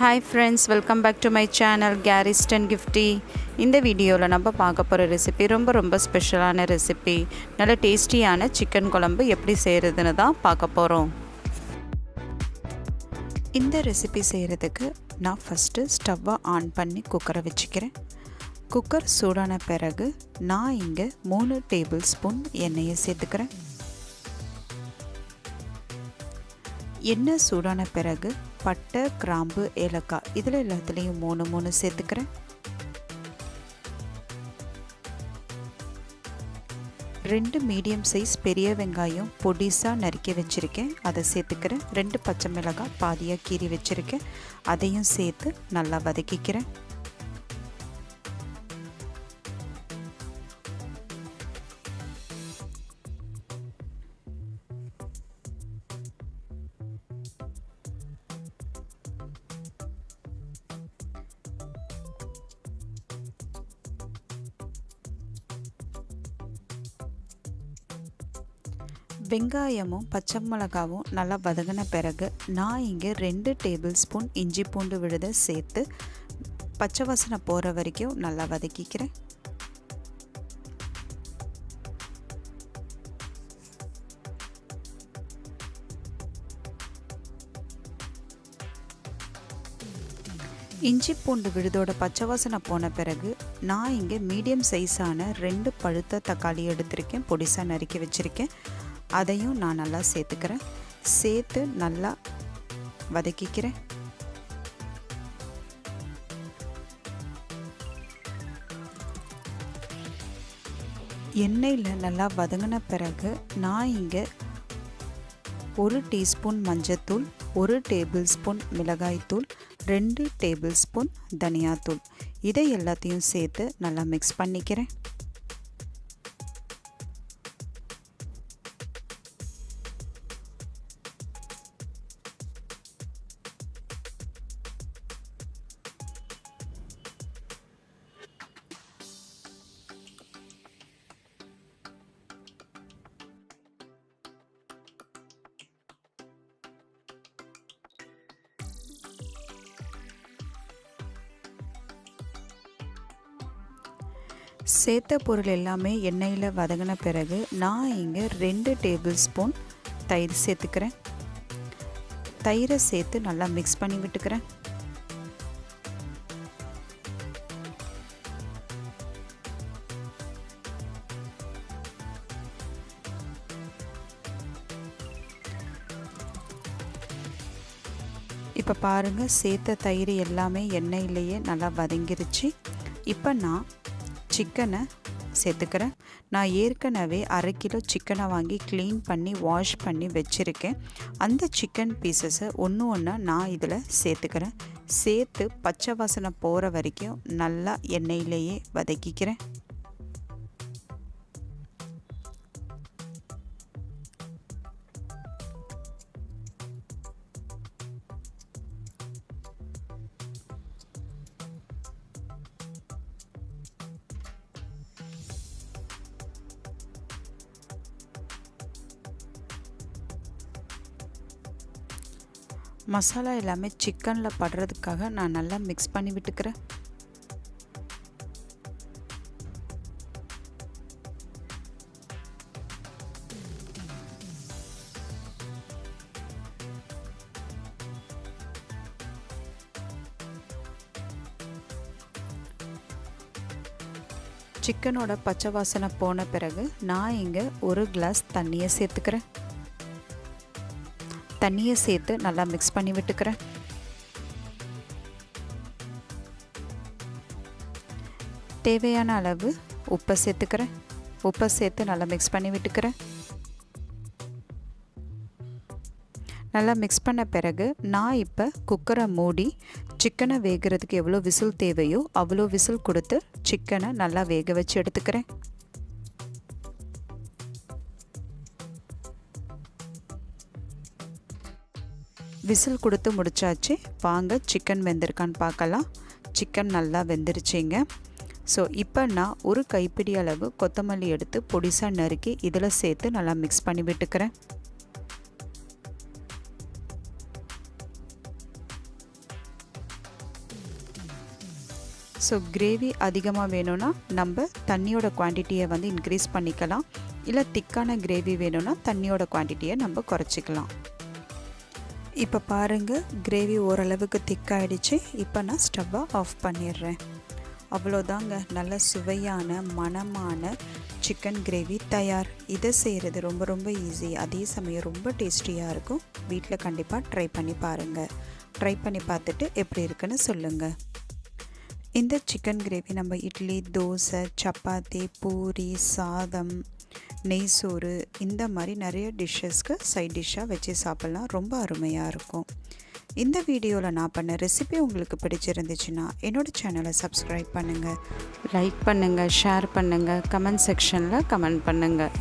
Hi friends, welcome back to my channel Garryston Gifty. இந்த வீடியோவில் நம்ம பார்க்க போகிற ரெசிபி ரொம்ப ஸ்பெஷலான ரெசிபி. நல்ல டேஸ்டியான சிக்கன் குழம்பு எப்படி செய்கிறதுன்னு தான் பார்க்க போகிறோம். இந்த ரெசிபி செய்கிறதுக்கு நான் ஃபஸ்ட்டு ஸ்டவ்வை ஆன் பண்ணி குக்கரை வச்சுக்கிறேன். குக்கர் சூடான பிறகு நான் இங்கே 3 டேபிள் ஸ்பூன் எண்ணெயை சேர்த்துக்கிறேன். எண்ணெய் சூடான பிறகு பட்டை, கிராம்பு, ஏலக்காய் இதில் எல்லாத்துலேயும் 3 சேர்த்துக்கிறேன். 2 மீடியம் சைஸ் பெரிய வெங்காயம் பொடிசாக நறுக்கி வச்சுருக்கேன், அதை சேர்த்துக்கிறேன். 2 பச்சை மிளகாய் பாதியாக கீறி வச்சுருக்கேன், அதையும் சேர்த்து நல்லா வதக்கிக்கிறேன். வெங்காயமும் பச்சை மிளகாவும் நல்லா வதங்கின பிறகு நான் இங்கே 2 டேபிள் ஸ்பூன் இஞ்சி பூண்டு விழுதை சேர்த்து பச்சை வாசனை போகிற வரைக்கும் நல்லா வதக்கிக்கிறேன். இஞ்சி பூண்டு விழுதோட பச்சை வாசனை போன பிறகு நான் இங்கே மீடியம் சைஸான 2 பழுத்த தக்காளி எடுத்திருக்கேன், பொடிசாக நறுக்கி வச்சுருக்கேன், அதையும் நான் நல்லா சேர்த்துக்கிறேன். சேர்த்து நல்லா வதக்கிக்கிறேன். எண்ணெயில் நல்லா வதங்கின பிறகு நான் இங்கே 1 டீஸ்பூன் மஞ்சத்தூள், 1 டேபிள் ஸ்பூன் மிளகாய்த்தூள், 2 டேபிள் ஸ்பூன் தனியாத்தூள் இதை எல்லாத்தையும் சேர்த்து நல்லா மிக்ஸ் பண்ணிக்கிறேன். சேர்த்த பொருள் எல்லாமே எண்ணெயில் வதங்கின பிறகு நான் இங்கே 2 டேபிள் ஸ்பூன் தயிர் சேர்த்துக்கிறேன். தயிரை சேர்த்து நல்லா மிக்ஸ் பண்ணி விட்டுக்கிறேன். இப்போ பாருங்கள், சேர்த்த தயிர் எல்லாமே எண்ணெயிலேயே நல்லா வதங்கிருச்சு. இப்போ நான் சிக்கனை சேர்த்துக்கிறேன். நான் ஏற்கனவே 1/2 கிலோ சிக்கனை வாங்கி க்ளீன் பண்ணி வாஷ் பண்ணி வச்சுருக்கேன். அந்த சிக்கன் பீசஸை ஒன்று நான் இதில் சேர்த்துக்கிறேன். சேர்த்து பச்சை வாசனை போகிற வரைக்கும் நல்லா எண்ணெயிலேயே வதக்கிக்கிறேன். மசாலா எல்லாமே சிக்கனில் படுறதுக்காக நான் நல்லா மிக்ஸ் பண்ணி விட்டுக்கிறேன். சிக்கனோட பச்சை வாசனை போன பிறகு நான் இங்கே 1 கிளாஸ் தண்ணியை சேர்த்துக்கிறேன். தண்ணியை சேர்த்து நல்லா மிக்ஸ் பண்ணி விட்டுக்கிறேன். தேவையான அளவு உப்பை சேர்த்துக்கிறேன். உப்பை சேர்த்து நல்லா மிக்ஸ் பண்ணி விட்டுக்கிறேன். நல்லா மிக்ஸ் பண்ண பிறகு நான் இப்போ குக்கரை மூடி சிக்கனை வேகிறதுக்கு எவ்வளோ விசில் தேவையோ அவ்வளோ விசில் கொடுத்து சிக்கனை நல்லா வேக வச்சு எடுத்துக்கிறேன். விசில் கொடுத்து முடிச்சாச்சு. வாங்க சிக்கன் வெந்திருக்கான்னு பார்க்கலாம். சிக்கன் நல்லா வெந்துருச்சிங்க. ஸோ இப்போ நான் 1 கைப்பிடி அளவு கொத்தமல்லி எடுத்து பொடிசாக நறுக்கி இதில் சேர்த்து நல்லா மிக்ஸ் பண்ணி விட்டுக்கிறேன். ஸோ கிரேவி அதிகமாக வேணும்னா நம்ம தண்ணியோட குவான்டிட்டியை வந்து இன்க்ரீஸ் பண்ணிக்கலாம், இல்லை திக்கான கிரேவி வேணும்னா தண்ணியோட குவான்டிட்டியை நம்ம குறைச்சிக்கலாம். இப்போ பாருங்கள், கிரேவி ஓரளவுக்கு திக்காயிடுச்சு. இப்போ நான் ஸ்டவ்வை ஆஃப் பண்ணிடுறேன். அவ்வளோதாங்க, நல்ல சுவையான மணமான சிக்கன் கிரேவி தயார். இதை செய்கிறது ரொம்ப ரொம்ப ஈஸி, அதே சமயம் ரொம்ப டேஸ்டியாக இருக்கும். வீட்டில் கண்டிப்பாக ட்ரை பண்ணி பாருங்கள். ட்ரை பண்ணி பார்த்துட்டு எப்படி இருக்குன்னு சொல்லுங்கள். இந்த சிக்கன் கிரேவி நம்ம இட்லி, தோசை, சப்பாத்தி, பூரி, சாதம், நெய் சோறு இந்த மாதிரி நிறைய டிஷ்ஷஸ்க்கு சைட் டிஷ்ஷாக வச்சு சாப்பிட்லாம். ரொம்ப அருமையாக இருக்கும். இந்த வீடியோவில் நான் பண்ண ரெசிபி உங்களுக்கு பிடிச்சிருந்துச்சுன்னா என்னோடய சேனலை சப்ஸ்கிரைப் பண்ணுங்கள், லைக் பண்ணுங்கள், ஷேர் பண்ணுங்கள், கமெண்ட் செக்ஷனில் கமெண்ட் பண்ணுங்கள்.